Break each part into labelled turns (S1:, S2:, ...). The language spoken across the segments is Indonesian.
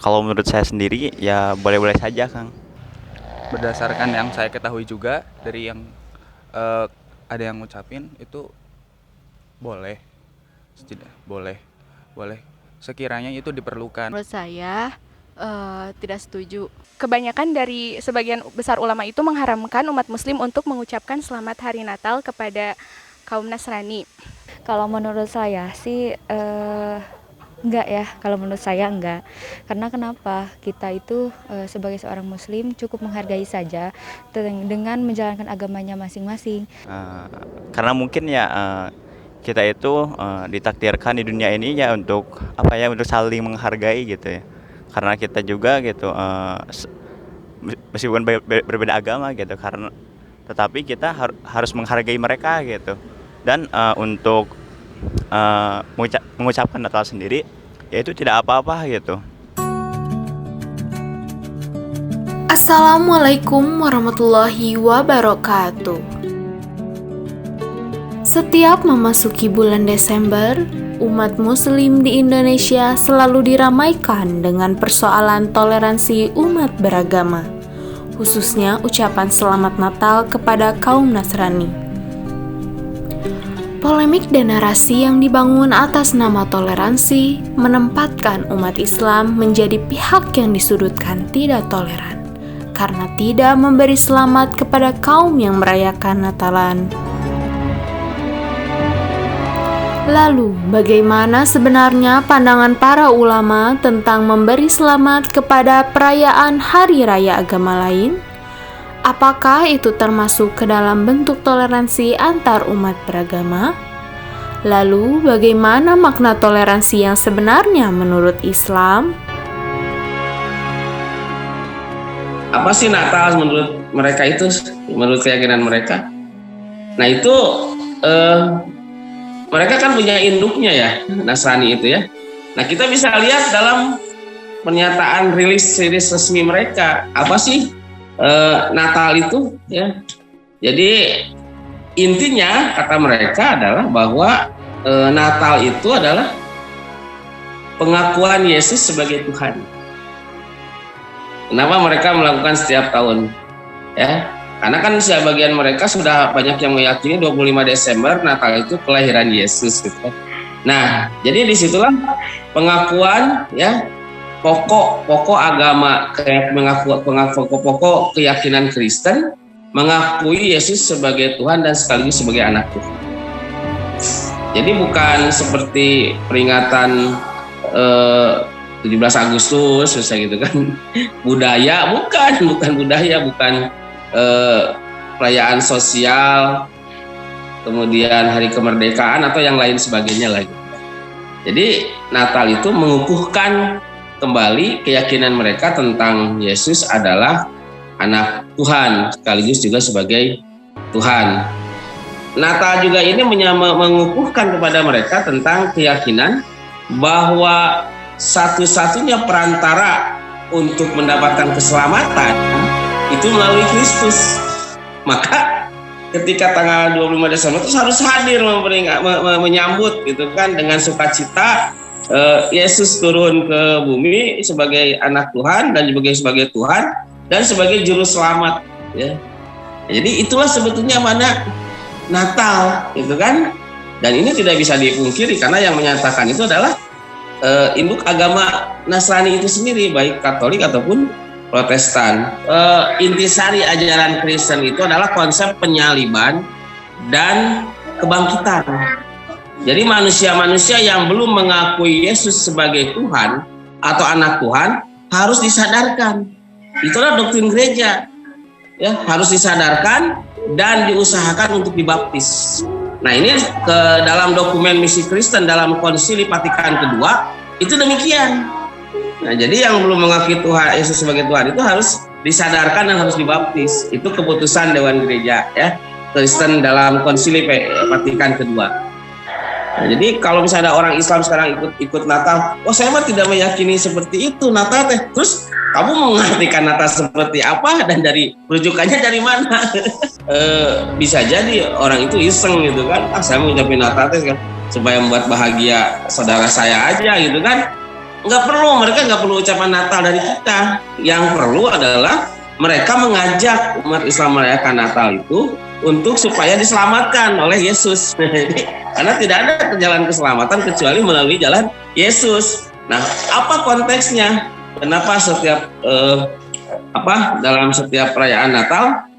S1: Kalau menurut saya sendiri ya boleh-boleh saja, Kang.
S2: Berdasarkan yang saya ketahui juga dari yang eh, ada yang ngucapin itu boleh, boleh, boleh. Sekiranya itu diperlukan.
S3: Menurut saya tidak setuju. Kebanyakan dari sebagian besar ulama itu mengharamkan umat muslim untuk mengucapkan selamat hari Natal kepada kaum Nasrani.
S4: Kalau menurut saya sih enggak ya, kalau menurut saya enggak. Karena kenapa? Kita itu sebagai seorang muslim cukup menghargai saja dengan menjalankan agamanya masing-masing.
S1: Karena mungkin ya kita itu ditakdirkan di dunia ini ya untuk apa ya, untuk saling menghargai gitu ya. Karena kita juga gitu meskipun berbeda agama gitu, karena tetapi kita harus menghargai mereka gitu. Dan untuk mengucapkan Natal sendiri ya itu tidak apa-apa gitu.
S5: Assalamualaikum warahmatullahi wabarakatuh. Setiap memasuki bulan Desember, umat muslim di Indonesia selalu diramaikan dengan persoalan toleransi umat beragama, khususnya ucapan selamat Natal kepada kaum Nasrani. Polemik dan narasi yang dibangun atas nama toleransi menempatkan umat Islam menjadi pihak yang disudutkan tidak toleran karena tidak memberi selamat kepada kaum yang merayakan Natalan. Lalu, bagaimana sebenarnya pandangan para ulama tentang memberi selamat kepada perayaan hari raya agama lain? Apakah itu termasuk ke dalam bentuk toleransi antar umat beragama? Lalu, bagaimana makna toleransi yang sebenarnya menurut Islam?
S6: Apa sih Natal menurut mereka itu, menurut keyakinan mereka? Nah itu mereka kan punya induknya ya, Nasrani itu ya. Nah kita bisa lihat dalam pernyataan rilis resmi mereka, apa sih Natal itu ya. Jadi intinya kata mereka adalah bahwa Natal itu adalah pengakuan Yesus sebagai Tuhan. Kenapa mereka melakukan setiap tahun ya? Karena kan sebagian mereka sudah banyak yang meyakini 25 Desember Natal itu kelahiran Yesus gitu. Nah, jadi disitulah pengakuan ya pokok agama, kayak pokok keyakinan Kristen mengakui Yesus sebagai Tuhan dan sekaligus sebagai anak Tuhan. Jadi bukan seperti peringatan 17 Agustus misalnya gitu kan. Budaya bukan budaya, bukan perayaan sosial, kemudian hari kemerdekaan atau yang lain sebagainya lagi. Jadi Natal itu mengukuhkan kembali keyakinan mereka tentang Yesus adalah anak Tuhan sekaligus juga sebagai Tuhan. Natal juga ini mengukuhkan kepada mereka tentang keyakinan bahwa satu-satunya perantara untuk mendapatkan keselamatan itu melalui Kristus. Maka ketika tanggal 25 Desember itu harus hadir menyambut gitu kan dengan sukacita Yesus turun ke bumi sebagai anak Tuhan dan juga sebagai Tuhan dan sebagai juru selamat ya. Jadi itulah sebetulnya mana Natal gitu kan. Dan ini tidak bisa dipungkiri karena yang menyatakan itu adalah induk agama Nasrani itu sendiri, baik Katolik ataupun Protestan. Intisari ajaran Kristen itu adalah konsep penyaliban dan kebangkitan. Jadi manusia-manusia yang belum mengakui Yesus sebagai Tuhan atau anak Tuhan harus disadarkan. Itulah doktrin gereja. Ya, harus disadarkan dan diusahakan untuk dibaptis. Nah, ini ke dalam dokumen misi Kristen dalam Konsili Vatikan kedua itu demikian. Nah, jadi yang belum mengakui Tuhan Yesus sebagai Tuhan itu harus disadarkan dan harus dibaptis. Itu keputusan Dewan Gereja ya Kristen dalam Konsili Vatikan kedua. Nah, jadi kalau misalnya ada orang Islam sekarang ikut Natal, saya mah tidak meyakini seperti itu Natal teh. Terus kamu mengartikan Natal seperti apa dan dari rujukannya dari mana? Bisa jadi orang itu iseng gitu kan. Saya mau ngucapin Natal teh kan supaya membuat bahagia saudara saya aja gitu kan. mereka nggak perlu ucapan Natal dari kita. Yang perlu adalah mereka mengajak umat Islam merayakan Natal itu untuk supaya diselamatkan oleh Yesus. Karena tidak ada jalan keselamatan kecuali melalui jalan Yesus. Nah, apa konteksnya? Kenapa setiap dalam setiap perayaan Natal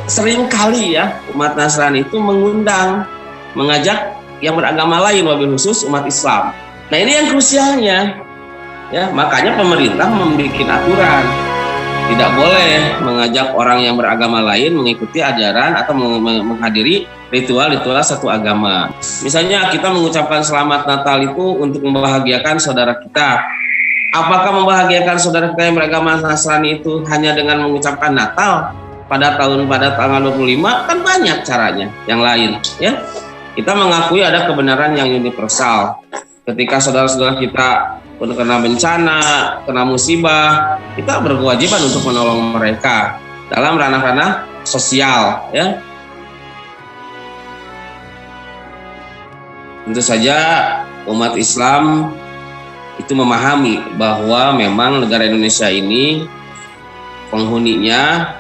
S6: sering kali ya umat Nasrani itu mengajak yang beragama lain, wabil khusus umat Islam. Nah, ini yang krusialnya. Ya, makanya pemerintah membuat aturan. Tidak boleh mengajak orang yang beragama lain mengikuti ajaran atau menghadiri ritual-ritual satu agama. Misalnya kita mengucapkan selamat Natal itu untuk membahagiakan saudara kita. Apakah membahagiakan saudara kita yang beragama Nasrani itu hanya dengan mengucapkan Natal pada tanggal 25? Kan banyak caranya yang lain, ya. Kita mengakui ada kebenaran yang universal. Ketika saudara-saudara kita kena bencana, kena musibah, kita berkewajiban untuk menolong mereka dalam ranah-ranah sosial, ya. Tentu saja umat Islam itu memahami bahwa memang negara Indonesia ini penghuninya,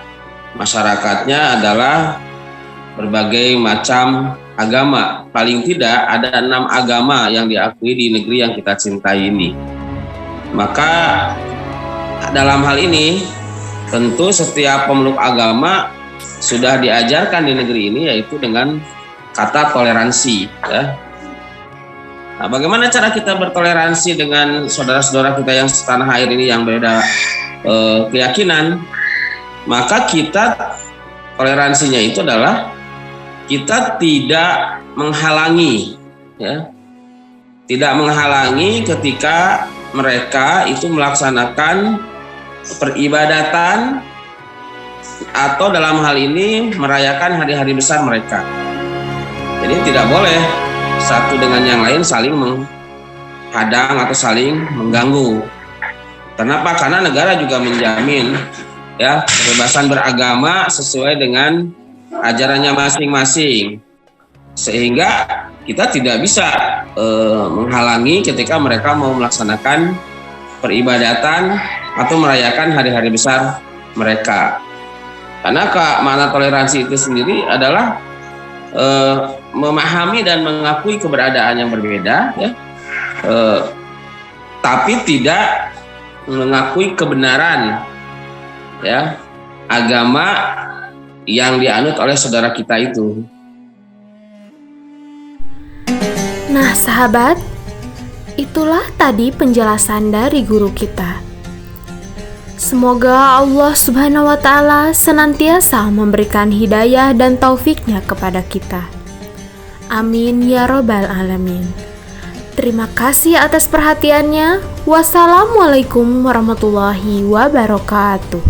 S6: masyarakatnya adalah berbagai macam agama. Paling tidak ada 6 agama yang diakui di negeri yang kita cintai ini. Maka dalam hal ini tentu setiap pemeluk agama sudah diajarkan di negeri ini, yaitu dengan kata toleransi, ya. Nah, bagaimana cara kita bertoleransi dengan saudara-saudara kita yang setanah air ini yang beda keyakinan? Maka kita toleransinya itu adalah kita tidak menghalangi, ya, tidak menghalangi ketika mereka itu melaksanakan peribadatan atau dalam hal ini merayakan hari-hari besar mereka. Jadi tidak boleh satu dengan yang lain saling menghadang atau saling mengganggu. Kenapa? Karena negara juga menjamin, ya, kebebasan beragama sesuai dengan ajarannya masing-masing, sehingga kita tidak bisa menghalangi ketika mereka mau melaksanakan peribadatan atau merayakan hari-hari besar mereka. Karena makna toleransi itu sendiri adalah memahami dan mengakui keberadaan yang berbeda, ya, tapi tidak mengakui kebenaran, ya, agama yang dianut oleh saudara kita itu.
S5: Nah, sahabat, itulah tadi penjelasan dari guru kita. Semoga Allah Subhanahu wa Ta'ala senantiasa memberikan hidayah dan taufiknya kepada kita. Amin ya Rabbal Alamin. Terima kasih atas perhatiannya. Wassalamualaikum warahmatullahi wabarakatuh.